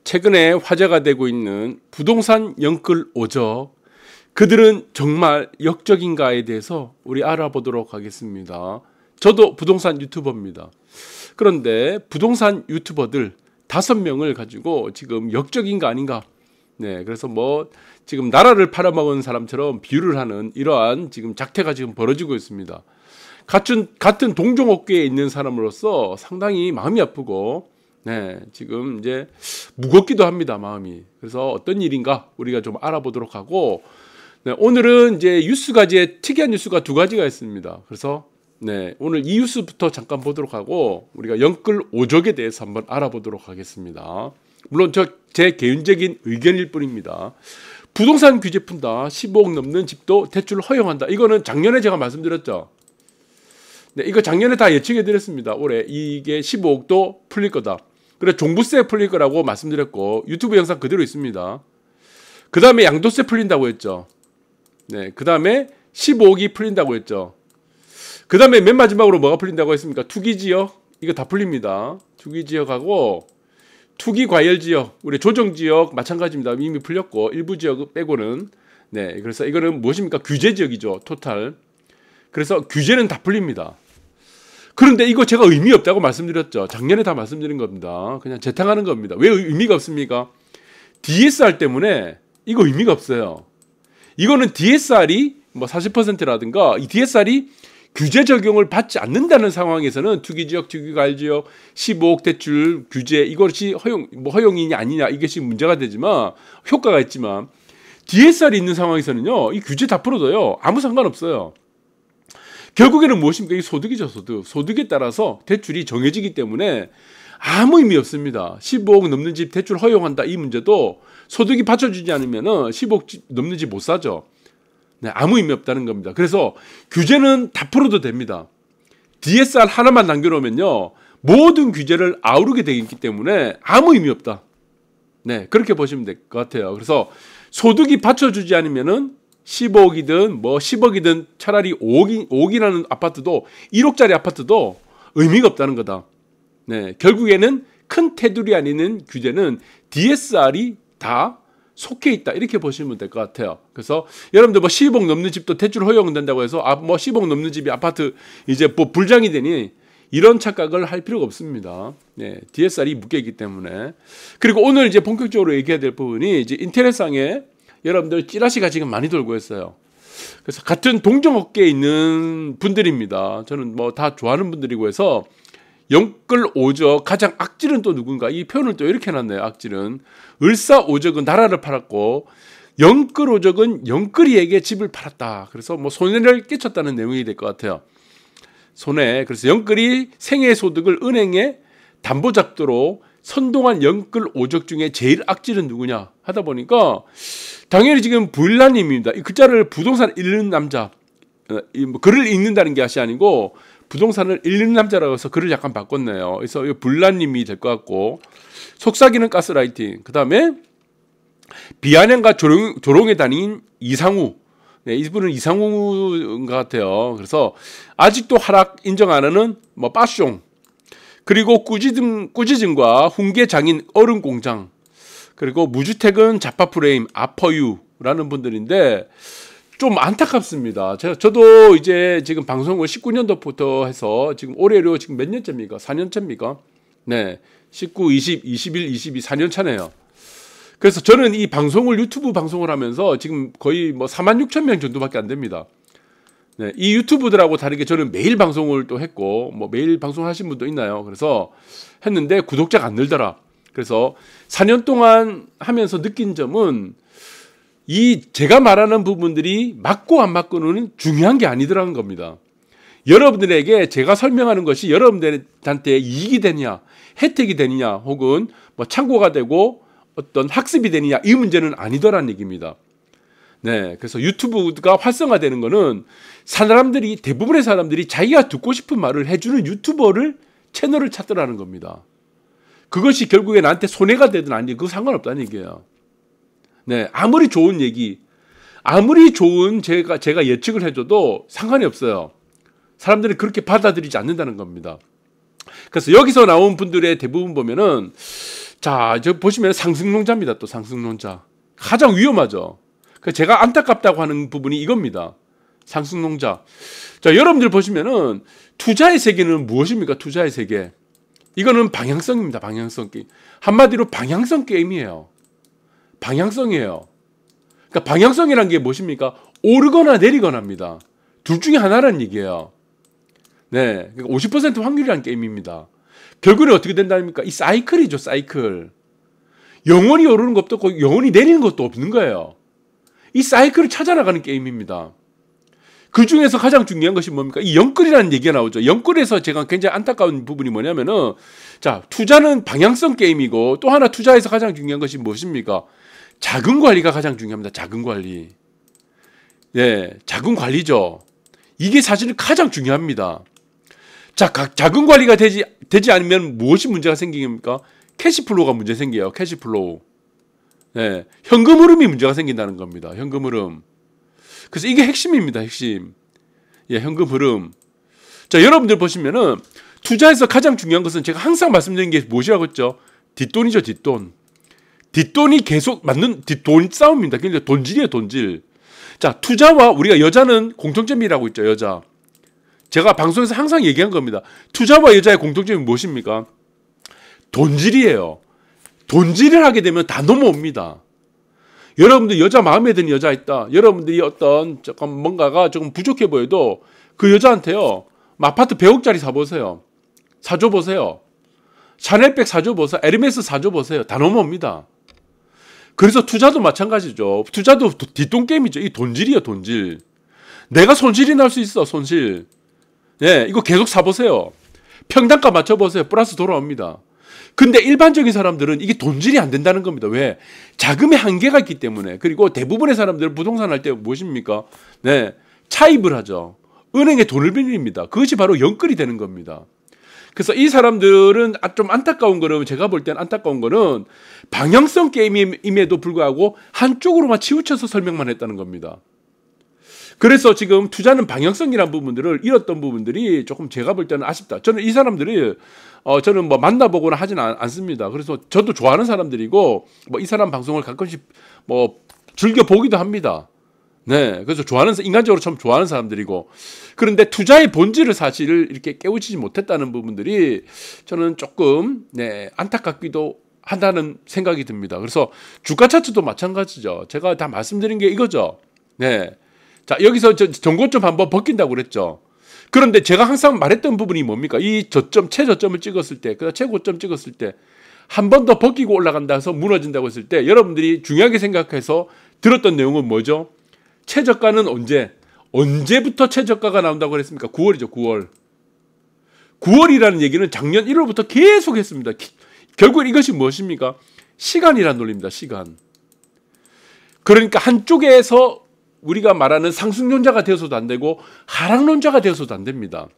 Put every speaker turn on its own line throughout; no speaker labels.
최근에 화제가 되고 있는 부동산 영끌 오적, 그들은 정말 역적인가에 대해서 우리 알아보도록 하겠습니다. 저도 부동산 유튜버입니다. 그런데 부동산 유튜버들 5명을 가지고 지금 역적인가 아닌가, 그래서 지금 나라를 팔아먹은 사람처럼 비유를 하는 이러한 지금 작태가 지금 벌어지고 있습니다. 같은 동종업계에 있는 사람으로서 상당히 마음이 아프고, 지금 이제 무겁기도 합니다, 마음이. 그래서 어떤 일인가 우리가 좀 알아보도록 하고, 오늘은 이제 특이한 뉴스가 2가지가 있습니다. 그래서 오늘 이 뉴스부터 잠깐 보도록 하고, 우리가 영끌 오적에 대해서 한번 알아보도록 하겠습니다. 물론 제 개인적인 의견일 뿐입니다. 부동산 규제 푼다, 15억 넘는 집도 대출 허용한다. 이거는 작년에 제가 말씀드렸죠. 이거 작년에 다 예측해 드렸습니다. 올해 이게 15억도 풀릴 거다. 그래, 종부세 풀릴 거라고 말씀드렸고, 유튜브 영상 그대로 있습니다. 그 다음에 양도세 풀린다고 했죠. 그 다음에 15억이 풀린다고 했죠. 그 다음에 맨 마지막으로 뭐가 풀린다고 했습니까? 투기지역, 이거 다 풀립니다. 투기지역하고 투기과열지역, 우리 조정지역 마찬가지입니다. 이미 풀렸고, 일부 지역 빼고는. 그래서 이거는 무엇입니까? 규제지역이죠, 토탈. 그래서 규제는 다 풀립니다. 그런데 이거 제가 의미 없다고 말씀드렸죠. 작년에 다 말씀드린 겁니다. 그냥 재탕하는 겁니다. 왜 의미가 없습니까? DSR 때문에 이거 의미가 없어요. 이거는 DSR이 40%라든가 이 DSR이 규제 적용을 받지 않는다는 상황에서는 투기지역, 투기과열지역, 15억 대출 규제, 이것이 허용이냐 아니냐, 이것이 문제가 되지만, 효과가 있지만, DSR이 있는 상황에서는요, 이 규제 다 풀어도요, 아무 상관없어요. 결국에는 무엇입니까? 이 소득이죠, 소득. 소득에 따라서 대출이 정해지기 때문에 아무 의미 없습니다. 15억 넘는 집 대출 허용한다, 이 문제도 소득이 받쳐주지 않으면 15억 넘는 집 못 사죠. 아무 의미 없다는 겁니다. 그래서 규제는 다 풀어도 됩니다. DSR 하나만 남겨놓으면요, 모든 규제를 아우르게 되어 있기 때문에 아무 의미 없다. 그렇게 보시면 될 것 같아요. 그래서 소득이 받쳐주지 않으면은 15억이든 10억이든 차라리 5억이라는 아파트도 1억짜리 아파트도 의미가 없다는 거다. 결국에는 큰 테두리 안에 있는 규제는 DSR이 다 속해 있다, 이렇게 보시면 될 것 같아요. 그래서 여러분들 10억 넘는 집도 대출 허용된다고 해서 10억 넘는 집이 아파트 이제 불장이 되니 이런 착각을 할 필요가 없습니다. DSR이 묶여 있기 때문에. 그리고 오늘 이제 본격적으로 얘기해야 될 부분이 이제 인터넷상에 여러분들 찌라시가 지금 많이 돌고 있어요. 그래서 같은 동종업계에 있는 분들입니다. 저는 다 좋아하는 분들이고 해서, 영끌 오적 가장 악질은 또 누군가, 이 표현을 또 이렇게 해놨네요. 악질은 을사 오적은 나라를 팔았고, 영끌 오적은 영끌이에게 집을 팔았다. 그래서 손해를 끼쳤다는 내용이 될 것 같아요. 손해. 그래서 영끌이 생애 소득을 은행에 담보 잡도록 선동한 영끌 오적 중에 제일 악질은 누구냐 하다 보니까 당연히 지금 불란님입니다. 이 글자를 부동산 읽는 남자, 글을 읽는다는 게 아니고 부동산을 읽는 남자라고 해서 글을 약간 바꿨네요. 그래서 불란님이 될 것 같고, 속삭이는 가스라이팅, 그 다음에 비아냥과 조롱에 다닌 이상우, 이분은 이상우인 것 같아요. 그래서 아직도 하락 인정 안 하는 빠숑, 그리고 꾸지즘과 훈계 장인 얼음공장, 그리고 무주택은 자파 프레임 아퍼유라는 분들인데 좀 안타깝습니다. 저도 이제 지금 방송을 19년도부터 해서 지금 올해로 지금 몇 년째입니까? 4년째입니까? 19, 20, 21, 22, 4년 차네요. 그래서 저는 이 방송을, 유튜브 방송을 하면서 지금 거의 46,000명 정도밖에 안 됩니다. 이 유튜브들하고 다르게 저는 매일 방송을 또 했고, 매일 방송하신 분도 있나요? 그래서 했는데 구독자가 안 늘더라. 그래서 4년 동안 하면서 느낀 점은, 제가 말하는 부분들이 맞고 안 맞고는 중요한 게 아니더라는 겁니다. 여러분들에게 제가 설명하는 것이 여러분들한테 이익이 되느냐, 혜택이 되느냐, 혹은 참고가 되고 어떤 학습이 되느냐, 이 문제는 아니더라는 얘기입니다. 그래서 유튜브가 활성화되는 거는 대부분의 사람들이 자기가 듣고 싶은 말을 해주는 채널을 찾더라는 겁니다. 그것이 결국에 나한테 손해가 되든 아니든 그거 상관없다는 얘기예요. 아무리 좋은 얘기, 아무리 좋은 제가 예측을 해줘도 상관이 없어요. 사람들이 그렇게 받아들이지 않는다는 겁니다. 그래서 여기서 나온 분들의 대부분 보면은 자, 저 보시면 상승론자입니다. 또 상승론자. 가장 위험하죠. 제가 안타깝다고 하는 부분이 이겁니다. 상승론자. 자, 여러분들 보시면은 투자의 세계는 무엇입니까? 투자의 세계. 이거는 방향성입니다. 방향성 게임. 한마디로 방향성 게임이에요. 방향성이에요. 그러니까 방향성이란 게 무엇입니까? 오르거나 내리거나입니다. 둘 중에 하나라는 얘기예요. 네, 그러니까 50% 확률이라는 게임입니다. 결국은 어떻게 된다니까? 이 사이클이죠, 사이클. 영원히 오르는 것도 없고 영원히 내리는 것도 없는 거예요. 이 사이클을 찾아나가는 게임입니다. 그 중에서 가장 중요한 것이 뭡니까? 이 영끌이라는 얘기가 나오죠. 영끌에서 제가 굉장히 안타까운 부분이 뭐냐면은, 자, 투자는 방향성 게임이고 또 하나 투자에서 가장 중요한 것이 무엇입니까? 자금 관리가 가장 중요합니다. 자금 관리. 예, 자금 관리죠. 이게 사실은 가장 중요합니다. 자, 자금 관리가 되지 않으면 무엇이 문제가 생깁니까? 캐시플로우가 문제 생겨요. 캐시플로우. 예, 현금 흐름이 문제가 생긴다는 겁니다. 현금 흐름. 그래서 이게 핵심입니다. 핵심. 예, 현금 흐름. 자, 여러분들 보시면은 투자에서 가장 중요한 것은 제가 항상 말씀드리는 게 무엇이라고 했죠? 뒷돈이죠, 뒷돈. 뒷돈이 계속 맞는 뒷돈 싸움입니다. 그러니까 돈질이에요, 돈질. 자, 투자와 우리가 여자는 공통점이라고 있죠, 여자. 제가 방송에서 항상 얘기한 겁니다. 투자와 여자의 공통점이 무엇입니까? 돈질이에요. 돈질을 하게 되면 다 넘어옵니다. 여러분들 여자 마음에 드는 여자 있다. 여러분들이 어떤 조금 뭔가가 조금 부족해 보여도 그 여자한테요. 아파트 100억짜리 사보세요. 사줘보세요. 샤넬백 사줘보세요. 에르메스 사줘보세요. 다 넘어옵니다. 그래서 투자도 마찬가지죠. 투자도 뒷돈 게임이죠. 이 돈질이에요, 돈질. 내가 손실이 날 수 있어, 손실. 예, 이거 계속 사보세요. 평단가 맞춰보세요. 플러스 돌아옵니다. 근데 일반적인 사람들은 이게 돈질이 안 된다는 겁니다. 왜? 자금의 한계가 있기 때문에. 그리고 대부분의 사람들은 부동산 할 때 무엇입니까? 네, 차입을 하죠. 은행에 돈을 빌립니다. 그것이 바로 영끌이 되는 겁니다. 그래서 이 사람들은 좀 안타까운 거는, 제가 볼 때는 안타까운 거는 방향성 게임임에도 불구하고 한쪽으로만 치우쳐서 설명만 했다는 겁니다. 그래서 지금 투자는 방향성이라는 부분들을 잃었던 부분들이 조금 제가 볼 때는 아쉽다. 저는 이 사람들이 저는 뭐 만나보거나 하지는 않습니다. 그래서 저도 좋아하는 사람들이고 뭐 이 사람 방송을 가끔씩 뭐 즐겨 보기도 합니다. 네, 그래서 인간적으로 참 좋아하는 사람들이고, 그런데 투자의 본질을 사실 이렇게 깨우치지 못했다는 부분들이 저는 조금 안타깝기도 한다는 생각이 듭니다. 그래서 주가 차트도 마찬가지죠. 제가 다 말씀드린 게 이거죠. 네, 자, 여기서 전고점 한번 벗긴다고 그랬죠. 그런데 제가 항상 말했던 부분이 뭡니까? 이 저점, 최저점을 찍었을 때, 그다음 최고점 찍었을 때 한 번 더 벗기고 올라간다 해서 무너진다고 했을 때 여러분들이 중요하게 생각해서 들었던 내용은 뭐죠? 최저가는 언제부터 최저가가 나온다고 그랬습니까? 9월이죠, 9월. 9월이라는 얘기는 작년 1월부터 계속 했습니다. 결국 이것이 무엇입니까? 시간이라는 논리입니다, 시간. 그러니까 한쪽에서 우리가 말하는 상승론자가 되어서도 안 되고 하락론자가 되어서도 안 됩니다.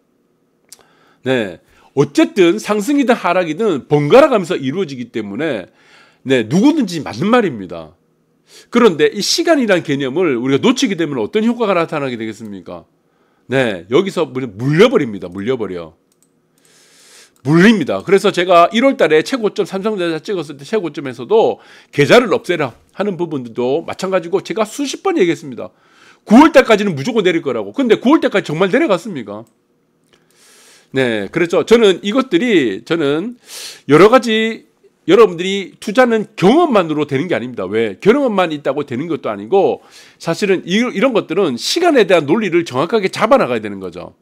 네, 어쨌든 상승이든 하락이든 번갈아 가면서 이루어지기 때문에 누구든지 맞는 말입니다. 그런데 이 시간이라는 개념을 우리가 놓치게 되면 어떤 효과가 나타나게 되겠습니까? 네, 여기서 물려버립니다. 물립니다. 그래서 제가 1월 달에 최고점 삼성전자 찍었을 때 최고점에서도 계좌를 없애라 하는 부분도 마찬가지고 제가 수십 번 얘기했습니다. 9월 달까지는 무조건 내릴 거라고. 근데 9월 달까지 정말 내려갔습니까? 네, 그렇죠. 저는 여러 가지, 여러분들이 투자는 경험만으로 되는 게 아닙니다. 왜? 경험만 있다고 되는 것도 아니고 사실은 이런 것들은 시간에 대한 논리를 정확하게 잡아나가야 되는 거죠.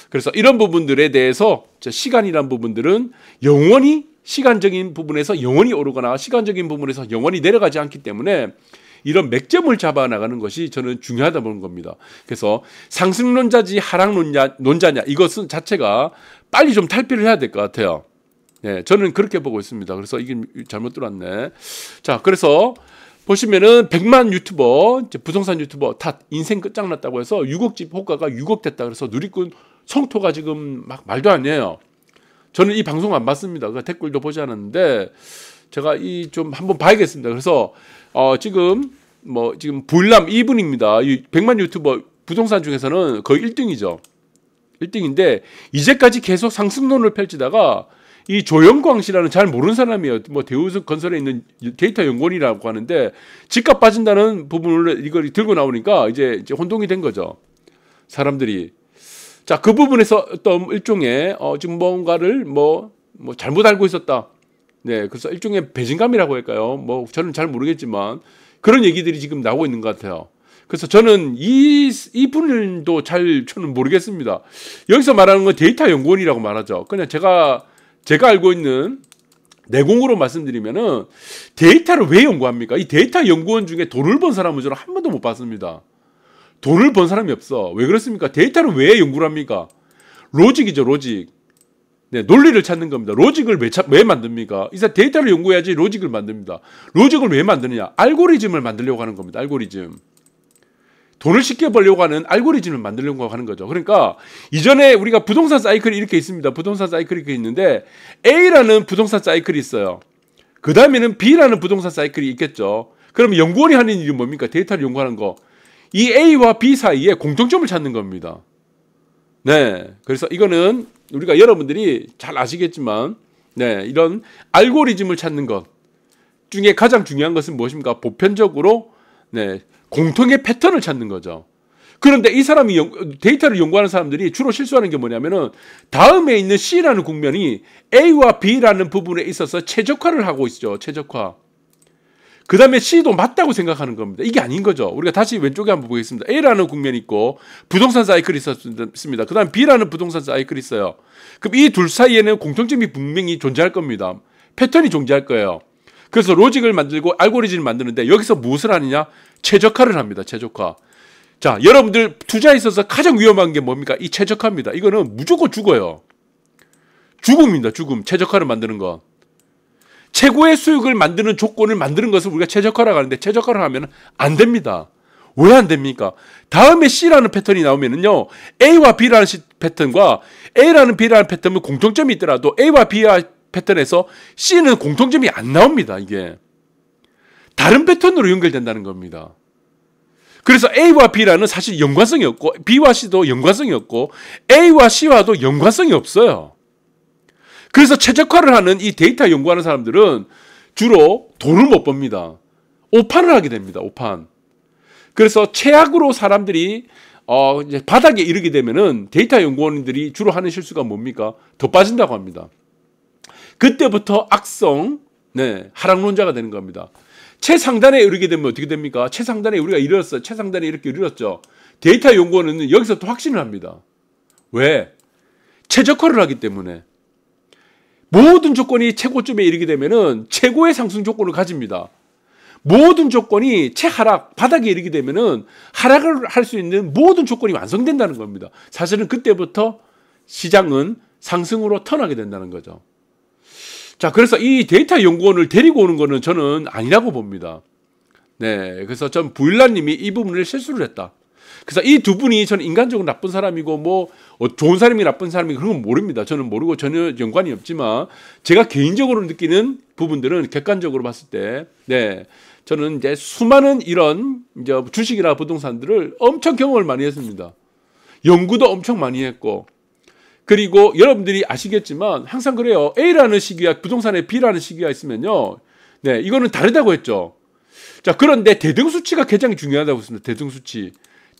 그래서 이런 부분들에 대해서 시간이란 부분들은 영원히 시간적인 부분에서 영원히 오르거나 시간적인 부분에서 영원히 내려가지 않기 때문에 이런 맥점을 잡아나가는 것이 저는 중요하다 보는 겁니다. 그래서 상승론자지 하락론자냐 이것은 자체가 빨리 좀 탈피를 해야 될 것 같아요. 네, 저는 그렇게 보고 있습니다. 그래서 이게 잘못 들어왔네. 자, 그래서 보시면은 100만 유튜버, 부동산 유튜버 다 인생 끝장났다고 해서 6억 집 호가가 6억 됐다. 그래서 누리꾼 성토가 지금 막 말도 안 해요. 저는 이 방송 안 봤습니다. 그 댓글도 보지 않았는데 제가 좀 한번 봐야겠습니다. 그래서 지금 불남 2분입니다. 이 100만 유튜버 부동산 중에서는 거의 1등이죠. 1등인데 이제까지 계속 상승론을 펼치다가 이 조영광 씨라는 잘 모르는 사람이에요. 뭐 대우건설에 있는 데이터 연구원이라고 하는데 집값 빠진다는 부분을 이걸 들고 나오니까 이제 혼동이 된 거죠. 사람들이. 자, 그 부분에서 어떤 일종의 지금 뭔가를 뭐 잘못 알고 있었다. 네, 그래서 일종의 배신감이라고 할까요? 뭐 저는 잘 모르겠지만 그런 얘기들이 지금 나오고 있는 것 같아요. 그래서 저는 이 분도 잘 저는 모르겠습니다. 여기서 말하는 건 데이터 연구원이라고 말하죠. 그냥 제가 알고 있는 내공으로 말씀드리면은 데이터를 왜 연구합니까? 이 데이터 연구원 중에 돈을 번 사람은 저는 한 번도 못 봤습니다. 돈을 번 사람이 없어. 왜 그렇습니까? 데이터를 왜 연구를 합니까? 로직이죠, 로직. 네, 논리를 찾는 겁니다. 로직을 왜 만듭니까? 이 사람 데이터를 연구해야지 로직을 만듭니다. 로직을 왜 만드느냐? 알고리즘을 만들려고 하는 겁니다. 알고리즘. 돈을 쉽게 벌려고 하는 알고리즘을 만들려고 하는 거죠. 그러니까 이전에 우리가 부동산 사이클이 이렇게 있습니다. 부동산 사이클이 이렇게 있는데 A라는 부동산 사이클이 있어요. 그 다음에는 B라는 부동산 사이클이 있겠죠. 그럼 연구원이 하는 일이 뭡니까? 데이터를 연구하는 거. 이 A와 B 사이에 공통점을 찾는 겁니다. 네, 그래서 이거는 우리가 여러분들이 잘 아시겠지만, 네, 이런 알고리즘을 찾는 것 중에 가장 중요한 것은 무엇입니까? 보편적으로, 네, 공통의 패턴을 찾는 거죠. 그런데 이 사람이 데이터를 연구하는 사람들이 주로 실수하는 게 뭐냐면은 다음에 있는 C라는 국면이 A와 B라는 부분에 있어서 최적화를 하고 있죠. 최적화. 그 다음에 C도 맞다고 생각하는 겁니다. 이게 아닌 거죠. 우리가 다시 왼쪽에 한번 보겠습니다. A라는 국면이 있고 부동산 사이클이 있었습니다. 그 다음 B라는 부동산 사이클이 있어요. 그럼 이 둘 사이에는 공통점이 분명히 존재할 겁니다. 패턴이 존재할 거예요. 그래서 로직을 만들고 알고리즘을 만드는데 여기서 무엇을 하느냐? 최적화를 합니다. 최적화. 자, 여러분들 투자에 있어서 가장 위험한 게 뭡니까? 이 최적화입니다. 이거는 무조건 죽어요. 죽음입니다. 죽음. 최적화를 만드는 거. 최고의 수익을 만드는 조건을 만드는 것을 우리가 최적화라고 하는데 최적화를 하면 안 됩니다. 왜 안 됩니까? 다음에 C라는 패턴이 나오면은요, A와 B라는 패턴과 A라는 B라는 패턴은 공통점이 있더라도 A와 B와 패턴에서 C는 공통점이 안 나옵니다. 이게 다른 패턴으로 연결된다는 겁니다. 그래서 A와 B라는 사실 연관성이 없고 B와 C도 연관성이 없고 A와 C와도 연관성이 없어요. 그래서 최적화를 하는 이 데이터 연구하는 사람들은 주로 돈을 못 법니다. 오판을 하게 됩니다. 오판. 그래서 최악으로 사람들이 이제 바닥에 이르게 되면은 데이터 연구원들이 주로 하는 실수가 뭡니까? 더 빠진다고 합니다. 그때부터 악성, 네, 하락론자가 되는 겁니다. 최상단에 이르게 되면 어떻게 됩니까? 최상단에 우리가 이르렀어요. 최상단에 이렇게 이르렀죠. 데이터 연구원은 여기서 또 확신을 합니다. 왜? 최적화를 하기 때문에. 모든 조건이 최고점에 이르게 되면은 최고의 상승 조건을 가집니다. 모든 조건이 최하락, 바닥에 이르게 되면은 하락을 할 수 있는 모든 조건이 완성된다는 겁니다. 사실은 그때부터 시장은 상승으로 턴하게 된다는 거죠. 자, 그래서 이 데이터 연구원을 데리고 오는 거는 저는 아니라고 봅니다. 네, 그래서 전 부일라님이 이 부분을 실수를 했다. 그래서 이 두 분이 저는 인간적으로 나쁜 사람이고 뭐 좋은 사람이 나쁜 사람이 그런 건 모릅니다. 저는 모르고 전혀 연관이 없지만 제가 개인적으로 느끼는 부분들은 객관적으로 봤을 때, 네, 저는 이제 수많은 이런 이제 주식이나 부동산들을 엄청 경험을 많이 했습니다. 연구도 엄청 많이 했고, 그리고 여러분들이 아시겠지만 항상 그래요. A라는 시기와 부동산에 B라는 시기가 있으면요, 네, 이거는 다르다고 했죠. 자, 그런데 대등수치가 굉장히 중요하다고 했습니다. 대등수치.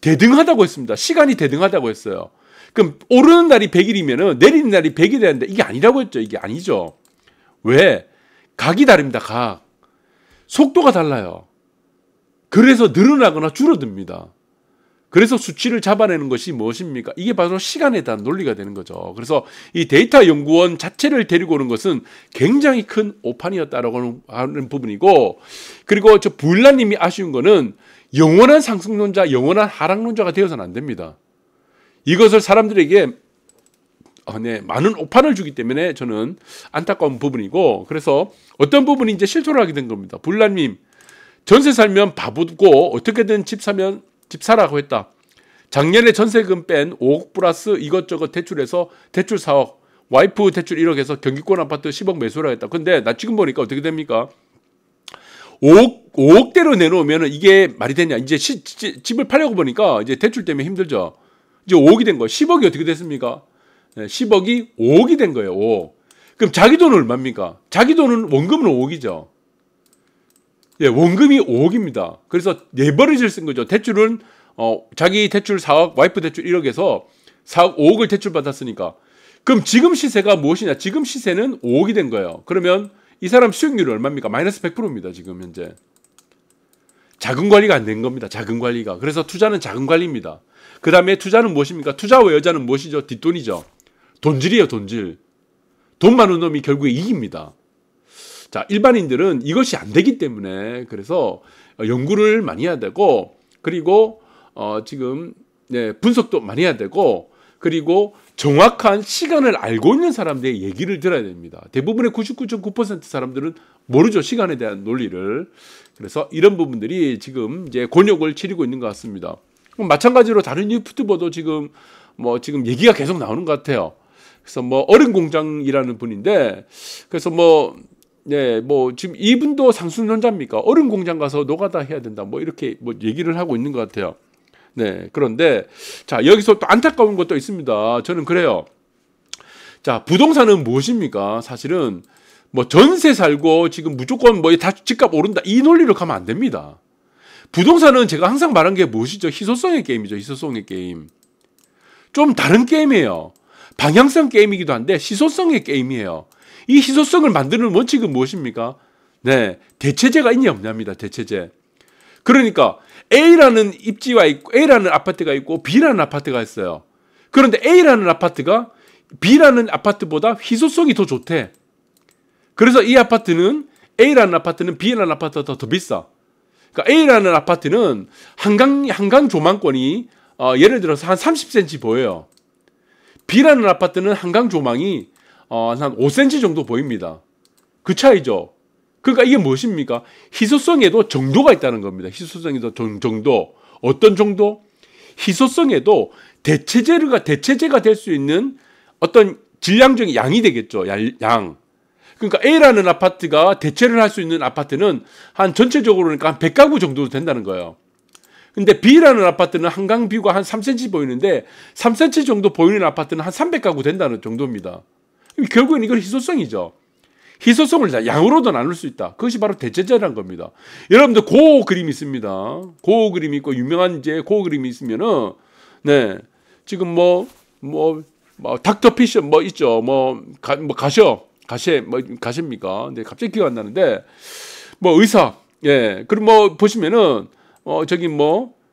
대등하다고 했습니다. 시간이 대등하다고 했어요. 그럼 오르는 날이 100일이면은 내리는 날이 100일이 되는데 이게 아니라고 했죠. 이게 아니죠. 왜? 각이 다릅니다. 각. 속도가 달라요. 그래서 늘어나거나 줄어듭니다. 그래서 수치를 잡아내는 것이 무엇입니까? 이게 바로 시간에 대한 논리가 되는 거죠. 그래서 이 데이터 연구원 자체를 데리고 오는 것은 굉장히 큰 오판이었다라고 하는 부분이고, 그리고 저 부일라님이 아쉬운 거는 영원한 상승론자, 영원한 하락론자가 되어서는 안 됩니다. 이것을 사람들에게 네, 많은 오판을 주기 때문에 저는 안타까운 부분이고, 그래서 어떤 부분이 이제 실토를 하게 된 겁니다. 부일라님, 전세 살면 바보고 어떻게든 집 사면 집 사라고 했다. 작년에 전세금 뺀 5억 플러스 이것저것 대출해서 대출 4억, 와이프 대출 1억 해서 경기권 아파트 10억 매수를 하겠다. 근데 나 지금 보니까 어떻게 됩니까? 5억대로 내놓으면 이게 말이 되냐. 이제 집을 팔려고 보니까 이제 대출 때문에 힘들죠. 이제 5억이 된 거예요. 10억이 어떻게 됐습니까? 네, 10억이 5억이 된 거예요. 5억. 그럼 자기 돈은 얼마입니까? 자기 돈은 원금은 5억이죠. 예, 원금이 5억입니다. 그래서 레버리지를 쓴 거죠. 대출은 자기 대출 4억, 와이프 대출 1억에서 4억, 5억을 대출 받았으니까. 그럼 지금 시세가 무엇이냐? 지금 시세는 5억이 된 거예요. 그러면 이 사람 수익률이 얼마입니까? 마이너스 100%입니다. 지금 현재. 자금 관리가 안 된 겁니다. 자금 관리가. 그래서 투자는 자금 관리입니다. 그 다음에 투자는 무엇입니까? 투자와 여자는 무엇이죠? 뒷돈이죠. 돈질이에요. 돈질. 돈 많은 놈이 결국에 이깁니다. 자, 일반인들은 이것이 안 되기 때문에 그래서 연구를 많이 해야 되고, 그리고 지금 분석도 많이 해야 되고, 그리고 정확한 시간을 알고 있는 사람들의 얘기를 들어야 됩니다. 대부분의 99.9% 사람들은 모르죠. 시간에 대한 논리를. 그래서 이런 부분들이 지금 이제 곤욕을 치르고 있는 것 같습니다. 마찬가지로 다른 유튜버도 지금 얘기가 계속 나오는 것 같아요. 그래서 어른 공장이라는 분인데, 그래서 지금 이분도 상승론자입니까? 어른 공장 가서 노가다 해야 된다. 이렇게 얘기를 하고 있는 것 같아요. 네. 그런데, 자, 여기서 또 안타까운 것도 있습니다. 저는 그래요. 자, 부동산은 무엇입니까? 사실은, 전세 살고 지금 무조건 다 집값 오른다. 이 논리로 가면 안 됩니다. 부동산은 제가 항상 말한 게 무엇이죠? 희소성의 게임이죠. 희소성의 게임. 좀 다른 게임이에요. 방향성 게임이기도 한데, 희소성의 게임이에요. 이 희소성을 만드는 원칙은 무엇입니까? 네. 대체제가 있냐 없냐입니다. 대체제. 그러니까 A라는 입지가 있고 A라는 아파트가 있고 B라는 아파트가 있어요. 그런데 A라는 아파트가 B라는 아파트보다 희소성이 더 좋대. 그래서 이 아파트는 A라는 아파트는 B라는 아파트보다 더 비싸. 그러니까 A라는 아파트는 한강 조망권이 예를 들어서 한 30cm 보여요. B라는 아파트는 한강 조망이 한 5cm 정도 보입니다. 그 차이죠. 그러니까 이게 무엇입니까? 희소성에도 정도가 있다는 겁니다. 희소성에도 정도. 어떤 정도? 희소성에도 대체제가 될 수 있는 어떤 질량적인 양이 되겠죠. 양. 그러니까 A라는 아파트가 대체를 할 수 있는 아파트는 한 전체적으로 그러니까 한 100가구 정도 된다는 거예요. 근데 B라는 아파트는 한강 뷰가 한 3cm 보이는데 3cm 정도 보이는 아파트는 한 300가구 된다는 정도입니다. 결국엔 이건 희소성이죠. 희소성을 양으로도 나눌 수 있다. 그것이 바로 대체제라는 겁니다. 여러분들 고 그림이 있습니다. 고 그림이 있고 유명한 이제 고 그림이 있으면은 네 지금 닥터 피셔 있죠. 가시입니까? 네 갑자기 기억 안 나는데 의사 그럼 보시면은 저기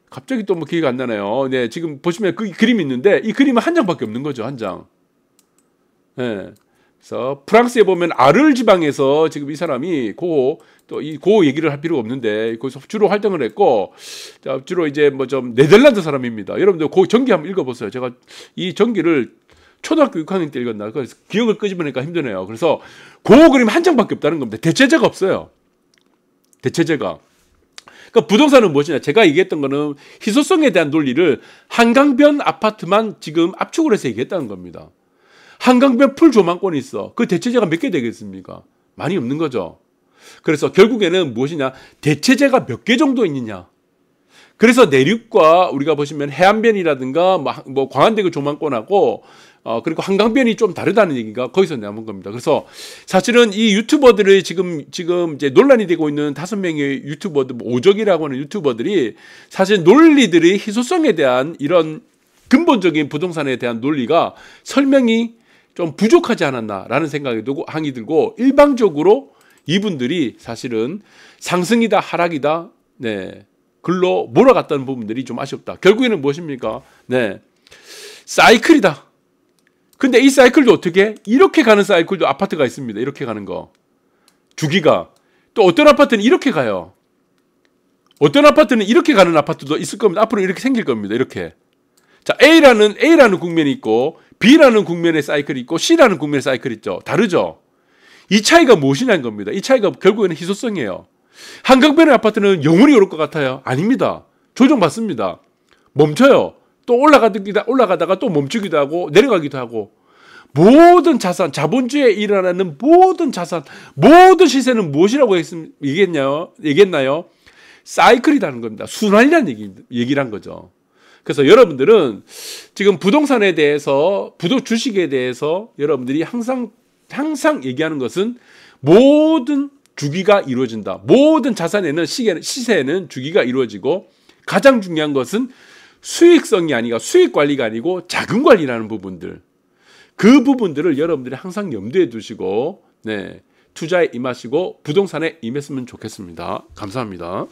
갑자기 또 기억 안 나네요. 네 지금 보시면 그 그림이 있는데 이 그림은 한 장밖에 없는 거죠. 한 장. 네. 그래서 프랑스에 보면 아르 지방에서 지금 이 사람이 고 얘기를 할 필요가 없는데 거기서 주로 활동을 했고 주로 이제 좀 네덜란드 사람입니다. 여러분들 그 전기 한번 읽어보세요. 제가 이 전기를 초등학교 6학년 때 읽었나 그래서 기억을 끄집어내니까 힘드네요. 그래서 그 그림 한 장밖에 없다는 겁니다. 대체제가 없어요. 대체제가. 그러니까 부동산은 무엇이냐? 제가 얘기했던 거는 희소성에 대한 논리를 한강변 아파트만 지금 압축을 해서 얘기했다는 겁니다. 한강변 풀 조망권이 있어. 그 대체제가 몇 개 되겠습니까? 많이 없는 거죠. 그래서 결국에는 무엇이냐? 대체제가 몇 개 정도 있느냐? 그래서 내륙과 우리가 보시면 해안변이라든가 광안대교 조망권하고 그리고 한강변이 좀 다르다는 얘기가 거기서 나온 겁니다. 그래서 사실은 이 유튜버들이 지금 이제 논란이 되고 있는 5명의 유튜버들, 오적이라고 하는 유튜버들이 사실 논리들이 희소성에 대한 이런 근본적인 부동산에 대한 논리가 설명이 좀 부족하지 않았나라는 생각이 들고 일방적으로 이분들이 사실은 상승이다 하락이다 글로 몰아갔다는 부분들이 좀 아쉽다. 결국에는 무엇입니까? 사이클이다. 근데 이 사이클도 어떻게? 이렇게 가는 사이클도 아파트가 있습니다. 이렇게 가는 거. 주기가. 또 어떤 아파트는 이렇게 가요. 어떤 아파트는 이렇게 가는 아파트도 있을 겁니다. 앞으로 이렇게 생길 겁니다. 이렇게. 자, A라는 국면이 있고 B라는 국면의 사이클이 있고 C라는 국면의 사이클이 있죠. 다르죠. 이 차이가 무엇이냐는 겁니다. 이 차이가 결국에는 희소성이에요. 한강변의 아파트는 영원히 오를 것 같아요. 아닙니다. 조정받습니다. 멈춰요. 또 올라가다가 또 멈추기도 하고 내려가기도 하고 모든 자산, 자본주의에 일어나는 모든 자산, 모든 시세는 무엇이라고 얘기했나요? 사이클이라는 겁니다. 순환이라는 얘기란 거죠. 그래서 여러분들은 지금 부동산에 대해서, 주식에 대해서 여러분들이 항상 항상 얘기하는 것은 모든 주기가 이루어진다. 모든 자산에는 시세에는 주기가 이루어지고 가장 중요한 것은 수익성이 아니라 수익 관리가 아니고 자금 관리라는 부분들. 그 부분들을 여러분들이 항상 염두에 두시고 투자에 임하시고 부동산에 임했으면 좋겠습니다. 감사합니다.